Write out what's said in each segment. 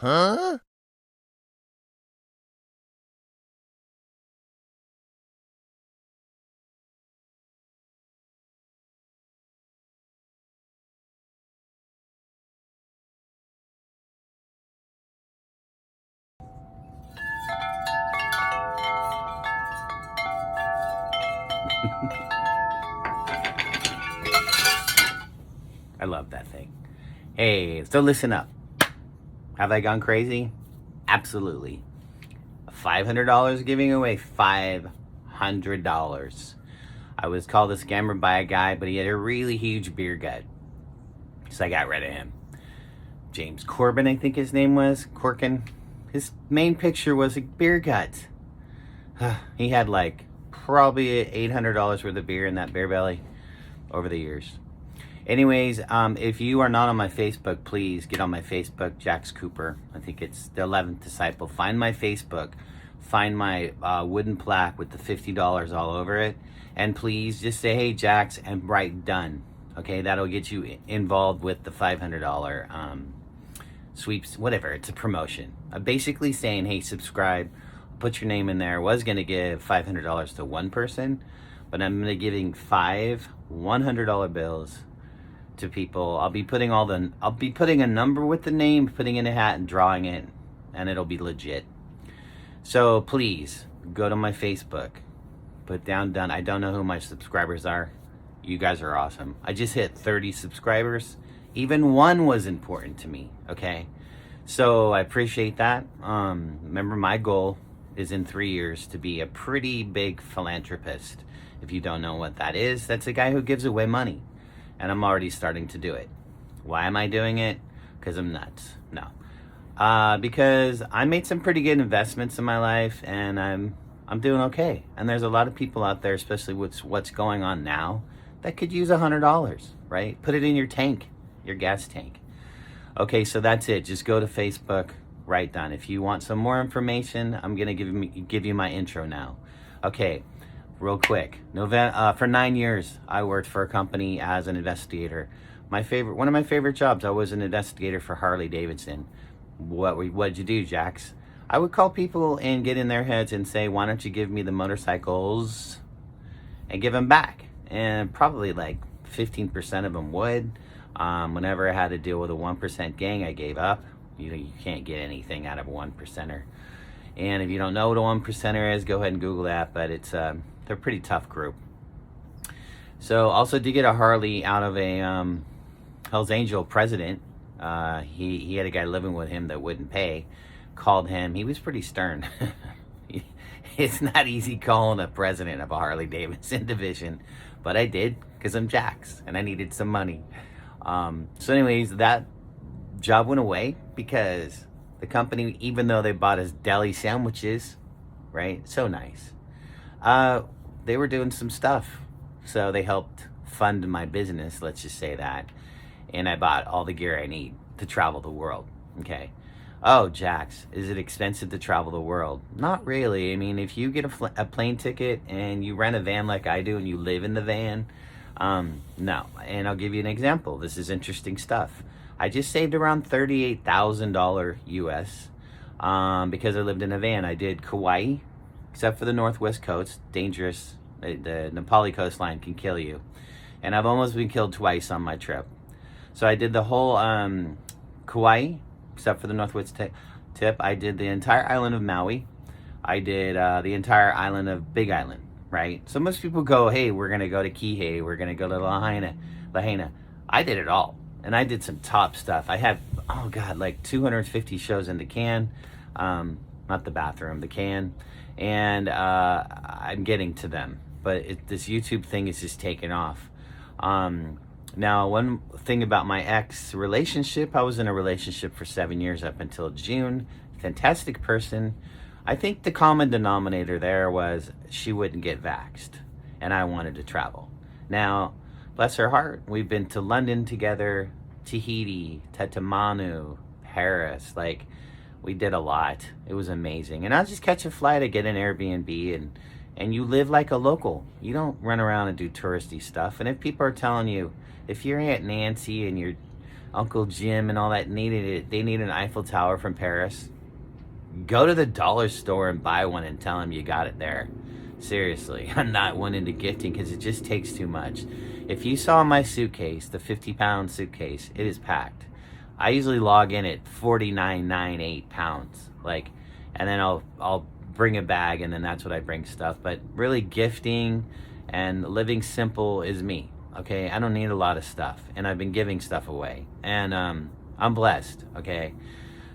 Huh? I love that thing. Hey, so listen up. Have I gone crazy? Absolutely. $500 giving away $500. I was called a scammer by a guy, but he had a really huge beer gut. So I got rid of him. James Corbin, I think his name was. Corkin. His main picture was a beer gut. He had like probably $800 worth of beer in that beer belly over the years. Anyways, if you are not on my Facebook, please get on my Facebook, Jax Cooper. I think it's the 11th Disciple. Find my Facebook. Find my wooden plaque with the $50 all over it. And please just say, hey, Jax, and write done. Okay, that'll get you involved with the $500 sweeps, whatever. It's a promotion. Basically saying, hey, subscribe. Put your name in there. Was going to give $500 to one person, but I'm going to giving five $100 bills to people. I'll be putting a number with the name, putting in a hat and drawing it, and it'll be legit. So please go to my Facebook, put down done. I don't know who my subscribers are. You guys are awesome. I just hit 30 subscribers. Even one was important to me. Okay, so I appreciate that. Remember, my goal is in 3 years to be a pretty big philanthropist. If you don't know what that is, that's a guy who gives away money. And I'm already starting to do it. Why am I doing it? Because I'm nuts. No. Because I made some pretty good investments in my life, and I'm doing okay. And there's a lot of people out there, especially with what's going on now, that could use $100, right? Put it in your tank, your gas tank. Okay, so that's it. Just go to Facebook, write down. If you want some more information, I'm gonna give you my intro now. Okay, real quick. For 9 years, I worked for a company as an investigator. One of my favorite jobs. I was an investigator for Harley Davidson. What'd you do, Jax? I would call people and get in their heads and say, "Why don't you give me the motorcycles?" and give them back. And probably like 15% of them would. Whenever I had to deal with a 1% gang, I gave up. You can't get anything out of a 1%er. And if you don't know what a 1%er is, go ahead and Google that. But they're a pretty tough group. So also to get a Harley out of a Hells Angel president, he had a guy living with him that wouldn't pay. Called him. He was pretty stern. It's not easy calling a president of a Harley Davidson division, but I did because I'm Jax and I needed some money. So anyways, that job went away because the company, even though they bought us deli sandwiches, right? So nice. They were doing some stuff. So they helped fund my business, let's just say that. And I bought all the gear I need to travel the world. Okay. Oh, Jax, is it expensive to travel the world? Not really. I mean, if you get a plane ticket and you rent a van like I do and you live in the van, no. And I'll give you an example. This is interesting stuff. I just saved around $38,000 US because I lived in a van. I did Kauai, except for the Northwest Coast, dangerous. The Nepali coastline can kill you. And I've almost been killed twice on my trip. So I did the whole Kauai, except for the Northwest tip. I did the entire island of Maui. I did the entire island of Big Island, right? So most people go, hey, we're going to go to Kihei. We're going to go to Lahaina. I did it all. And I did some top stuff. I have, oh God, like 250 shows in the can. Not the bathroom, the can. And I'm getting to them. But this YouTube thing is just taking off. Now, one thing about my ex relationship, I was in a relationship for 7 years up until June. Fantastic person. I think the common denominator there was she wouldn't get vaxxed, and I wanted to travel. Now, bless her heart, we've been to London together, Tahiti, Tatamanu, Paris. Like, we did a lot. It was amazing. And I'll just catch a flight, I get an Airbnb, and you live like a local. You don't run around and do touristy stuff. And if people are telling you, if you're Aunt Nancy and you're Uncle Jim and all that needed it. They need an Eiffel Tower from Paris. Go to the dollar store and buy one and tell them you got it there. Seriously, I'm not one into gifting because it just takes too much. If you saw my suitcase, the 50-pound suitcase, it is packed. I usually log in at 49.98 pounds, and then I'll bring a bag, and then that's what I bring stuff. But really, gifting and living simple is me. Okay, I don't need a lot of stuff, and I've been giving stuff away, and I'm blessed. Okay,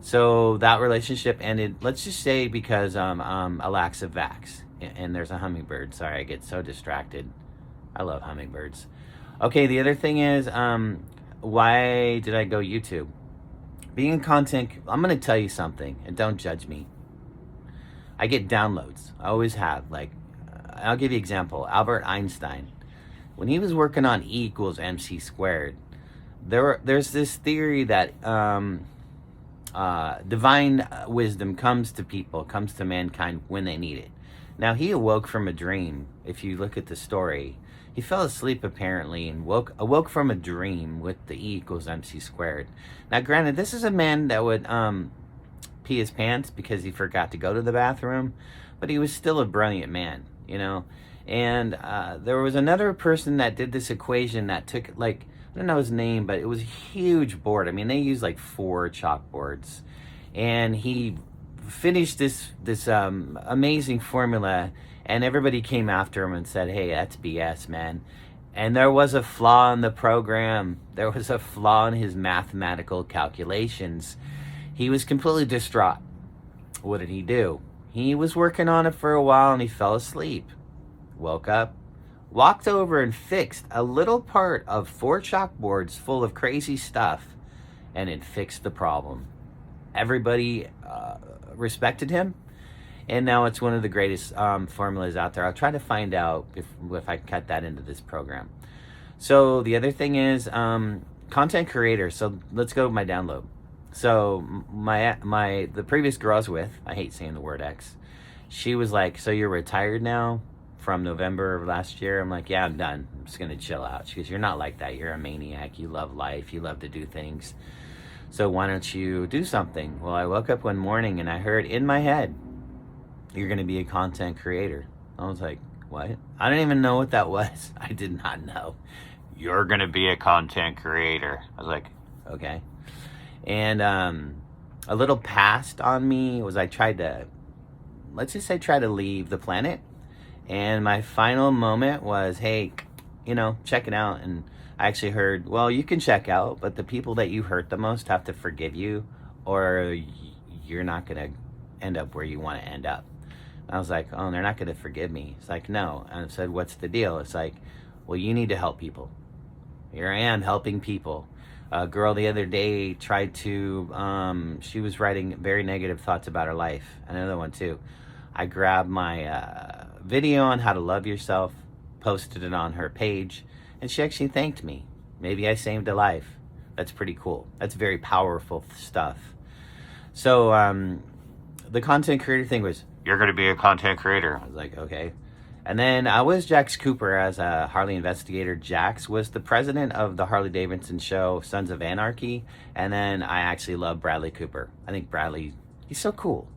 so that relationship ended. Let's just say because Alexa Vax, and there's a hummingbird. Sorry, I get so distracted. I love hummingbirds. Okay, the other thing is, why did I go YouTube? Being content, I'm going to tell you something, and don't judge me. I get downloads. I always have. I'll give you an example. Albert Einstein, when he was working on E equals MC squared, there's this theory that divine wisdom comes to people, comes to mankind when they need it. Now, he awoke from a dream. If you look at the story, he fell asleep apparently and awoke from a dream with the E equals MC squared. Now, granted, this is a man that would pee his pants because he forgot to go to the bathroom, but he was still a brilliant man, And there was another person that did this equation that took, I don't know his name, but it was a huge board. I mean, they used 4 chalkboards. And he finished this amazing formula, and everybody came after him and said, hey, that's BS, man. And there was a flaw in the program. There was a flaw in his mathematical calculations. He was completely distraught. What did he do? He was working on it for a while, and he fell asleep. Woke up, walked over and fixed a little part of 4 chalkboards full of crazy stuff, and it fixed the problem. Everybody respected him, and now it's one of the greatest formulas out there. I'll try to find out if I can cut that into this program. So the other thing is content creator. So let's go to my download. So the previous girl I was with, I hate saying the word ex, she was like, so you're retired now from November of last year? I'm like, yeah, I'm done. I'm just going to chill out. She goes, you're not like that. You're a maniac. You love life. You love to do things. So why don't you do something? Well, I woke up one morning and I heard in my head, you're going to be a content creator. I was like, what? I don't even know what that was. I did not know. You're going to be a content creator. I was like, okay. And a little passed on me was I tried to leave the planet. And my final moment was, hey, check it out. And I actually heard, well, you can check out, but the people that you hurt the most have to forgive you, or you're not going to end up where you want to end up. And I was like, oh, they're not going to forgive me. It's like, no. And I said, what's the deal? It's like, well, you need to help people. Here I am helping people. A girl the other day tried to, she was writing very negative thoughts about her life. Another one too. I grabbed my video on how to love yourself, posted it on her page, and she actually thanked me. Maybe I saved a life. That's pretty cool. That's very powerful stuff. So the content creator thing was, you're going to be a content creator. I was like, okay. And then I was Jax Cooper as a Harley investigator. Jax was the president of the Harley Davidson show, Sons of Anarchy. And then I actually love Bradley Cooper. I think Bradley, he's so cool.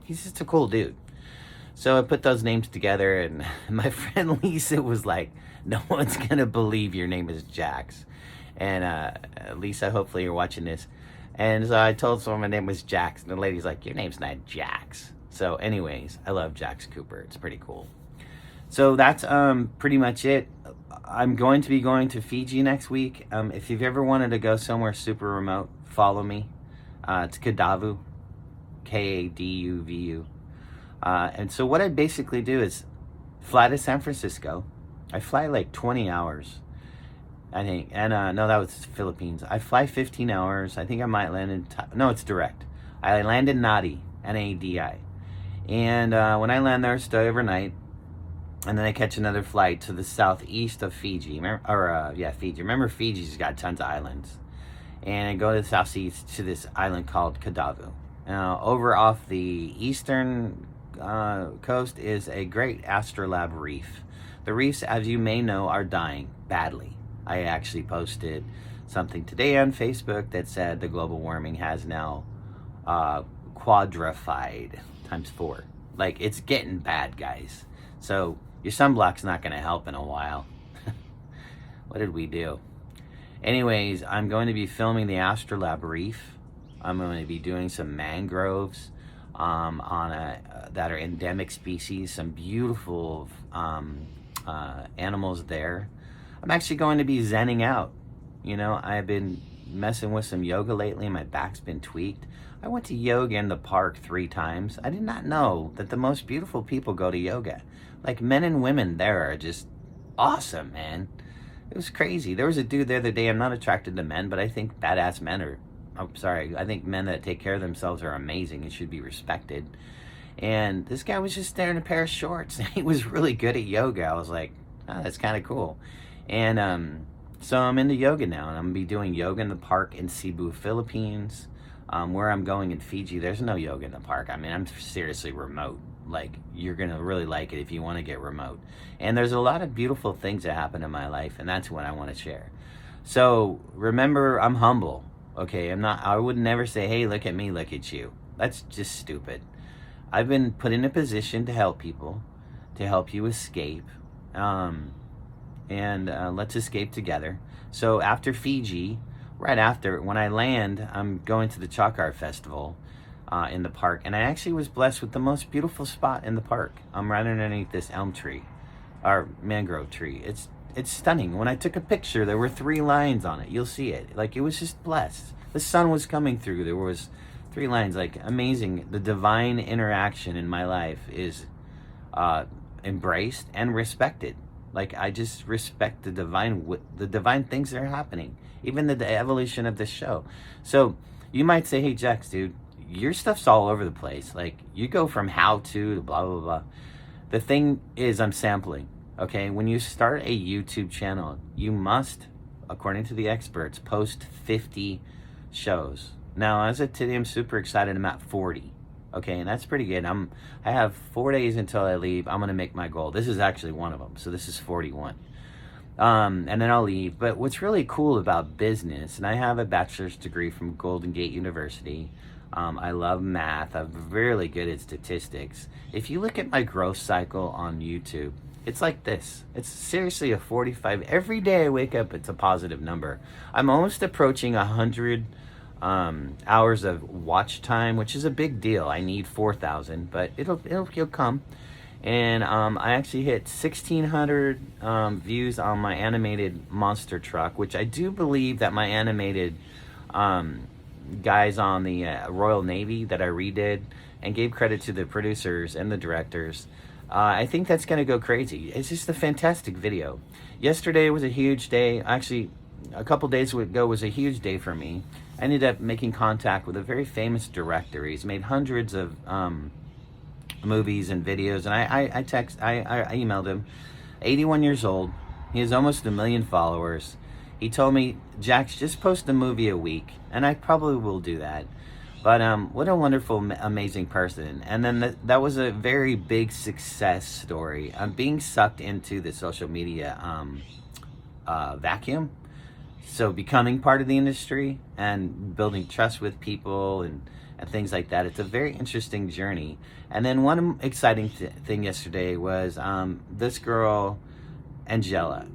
He's just a cool dude. So I put those names together, and my friend Lisa was like, no one's going to believe your name is Jax. And Lisa, hopefully you're watching this. And so I told someone my name was Jax, and the lady's like, your name's not Jax. So anyways, I love Jax Cooper. It's pretty cool. So that's pretty much it. I'm going to be going to Fiji next week. If you've ever wanted to go somewhere super remote, follow me. It's Kadavu, Kaduvu. And so what I basically do is fly to San Francisco. I fly 20 hours, I think. And no, that was Philippines. I fly 15 hours. I think I might land in... No, it's direct. I land in Nadi, Nadi. And when I land there, stay overnight. And then I catch another flight to the southeast of Fiji. Fiji. Remember, Fiji's got tons of islands. And I go to the southeast to this island called Kadavu. Now, over off the eastern coast is a great astrolabe reef. The reefs, as you may know, are dying badly. I actually posted something today on Facebook that said the global warming has now quadrified times 4. Like, it's getting bad, guys. So your sunblock's not going to help in a while. What did we do? Anyways, I'm going to be filming the Astrolabe Reef. I'm going to be doing some mangroves that are endemic species, some beautiful animals there. I'm actually going to be zenning out. You know, I've been messing with some yoga lately. My back's been tweaked. I went to yoga in the park 3 times. I did not know that the most beautiful people go to yoga. Like, men and women there are just awesome, man. It was crazy. There was a dude the other day. I'm not attracted to men, but I think badass men are, I think men that take care of themselves are amazing and should be respected. And this guy was just there in a pair of shorts. He was really good at yoga. I was like, oh, that's kind of cool. And so I'm into yoga now, and I'm going to be doing yoga in the park in Cebu, Philippines. Where I'm going in Fiji, there's no yoga in the park. I mean, I'm seriously remote. Like, you're going to really like it if you want to get remote. And there's a lot of beautiful things that happen in my life, and that's what I want to share. So remember, I'm humble. Okay, I would never say, hey, look at me, look at you. That's just stupid. I've been put in a position to help people, to help you escape. Let's escape together. So after Fiji, right after, when I land, I'm going to the Chakar Festival in the park. And I actually was blessed with the most beautiful spot in the park. I'm right underneath this elm tree, or mangrove tree. It's stunning. When I took a picture, there were 3 lines on it. You'll see it. Like, it was just blessed. The sun was coming through. There was 3 lines. Like, amazing. The divine interaction in my life is embraced and respected. Like, I just respect the divine things that are happening. Even the evolution of this show. So you might say, hey, Jax, dude, your stuff's all over the place. Like, you go from how to blah, blah, blah. The thing is, I'm sampling. Okay, when you start a YouTube channel, you must, according to the experts, post 50 shows. Now, as of today, I'm super excited. I'm at 40. Okay, and that's pretty good. I have 4 days until I leave. I'm gonna make my goal. This is actually one of them, so this is 41. And then I'll leave. But what's really cool about business, and I have a bachelor's degree from Golden Gate University. I love math. I'm really good at statistics. If you look at my growth cycle on YouTube, it's like this. It's seriously a 45. Every day I wake up, it's a positive number. I'm almost approaching 100 hours of watch time, which is a big deal. I need 4,000, but it'll come. And I actually hit 1,600 views on my animated monster truck, which I do believe that my animated guys on the Royal Navy that I redid and gave credit to the producers and the directors. I think that's going to go crazy. It's just a fantastic video. Yesterday was a huge day. Actually, a couple days ago was a huge day for me. I ended up making contact with a very famous director. He's made hundreds of movies and videos, and I emailed him. 81 years old. He has almost 1 million followers. He told me, Jax, just post a movie a week, and I probably will do that. But what a wonderful, amazing person. And then that was a very big success story. I'm being sucked into the social media vacuum. So becoming part of the industry and building trust with people and things like that. It's a very interesting journey. And then one exciting thing yesterday was this girl, Angela.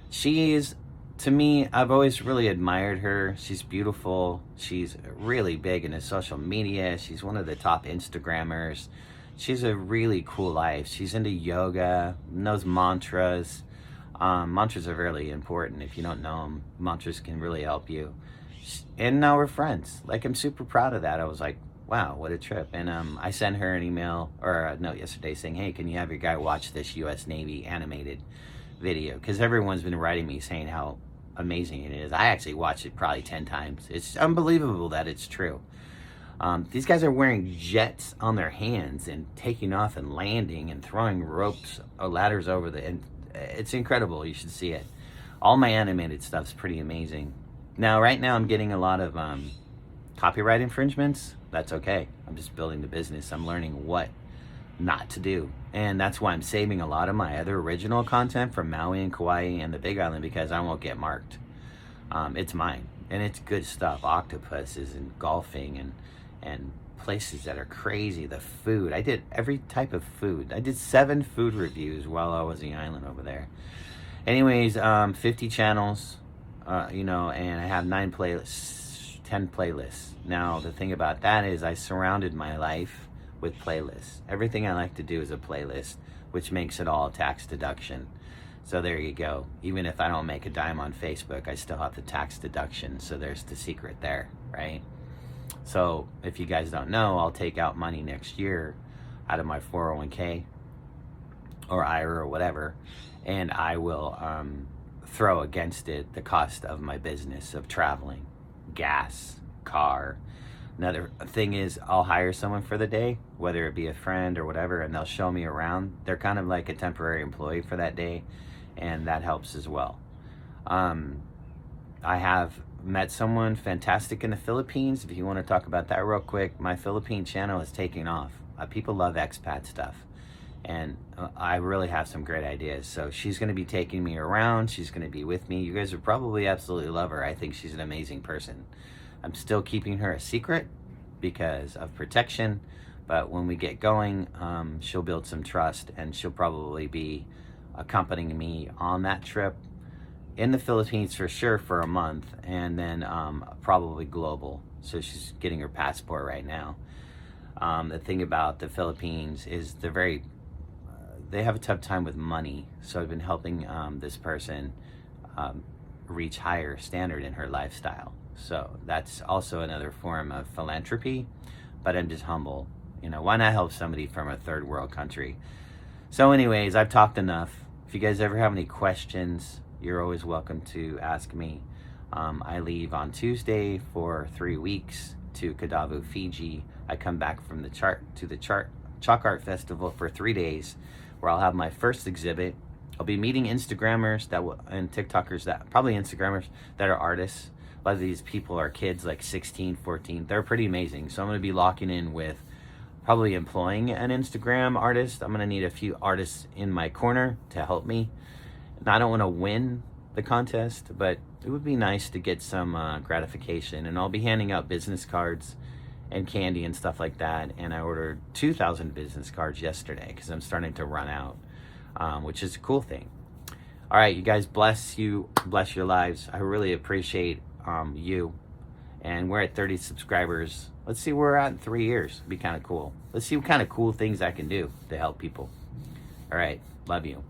She is, to me, I've always really admired her. She's beautiful. She's really big into social media. She's one of the top Instagrammers. She's a really cool life. She's into yoga, knows mantras. Mantras are really important. If you don't know them, mantras can really help you. And now we're friends. Like, I'm super proud of that. I was like, wow, what a trip. And I sent her an email or a note yesterday saying, hey, can you have your guy watch this U.S. Navy animated video? Because everyone's been writing me saying how amazing it is. I actually watched it probably 10 times. It's unbelievable that it's true. These guys are wearing jets on their hands and taking off and landing and throwing ropes or ladders over and it's incredible. You should see it. All my animated stuff's pretty amazing. Now, right now, I'm getting a lot of copyright infringements. That's okay. I'm just building the business. I'm learning what not to do. And that's why I'm saving a lot of my other original content from Maui and Kauai and the Big Island, because I won't get marked. It's mine, and it's good stuff. Octopuses and golfing and places that are crazy. The food. I did every type of food. I did 7 food reviews while I was on the island over there. Anyways, 50 channels, and I have 9 playlists, 10 playlists. Now, the thing about that is I surrounded my life with playlists. Everything I like to do is a playlist, which makes it all tax deduction. So there you go. Even if I don't make a dime on Facebook, I still have the tax deduction. So there's the secret there, right? So if you guys don't know, I'll take out money next year out of my 401k or IRA or whatever, and I will throw against it the cost of my business of traveling, gas, car. Another thing is I'll hire someone for the day, whether it be a friend or whatever, and they'll show me around. They're kind of like a temporary employee for that day, and that helps as well. I have met someone fantastic in the Philippines. If you want to talk about that real quick, my Philippine channel is taking off. People love expat stuff, and I really have some great ideas. So she's going to be taking me around. She's going to be with me. You guys would probably absolutely love her. I think she's an amazing person. I'm still keeping her a secret because of protection, but when we get going, she'll build some trust, and she'll probably be accompanying me on that trip in the Philippines for sure for a month, and then probably global. So she's getting her passport right now. The thing about the Philippines is they have a tough time with money. So I've been helping this person reach higher standard in her lifestyle. So that's also another form of philanthropy, but I'm just humble. Why not help somebody from a third world country? So anyways, I've talked enough. If you guys ever have any questions, you're always welcome to ask me. I leave on Tuesday for 3 weeks to Kadavu, Fiji. I come back from the Chalk Art Festival for 3 days, where I'll have my first exhibit. I'll be meeting Instagrammers and TikTokers probably Instagrammers that are artists. A lot of these people are kids like 16, 14. They're pretty amazing. So I'm going to be locking in with probably employing an Instagram artist. I'm going to need a few artists in my corner to help me. And I don't want to win the contest, but it would be nice to get some gratification. And I'll be handing out business cards and candy and stuff like that. And I ordered 2,000 business cards yesterday because I'm starting to run out, which is a cool thing. All right, you guys, bless your lives. I really appreciate you. And we're at 30 subscribers. Let's see where we're at in 3 years. It'd be kind of cool. Let's see what kind of cool things I can do to help people. All right, love you.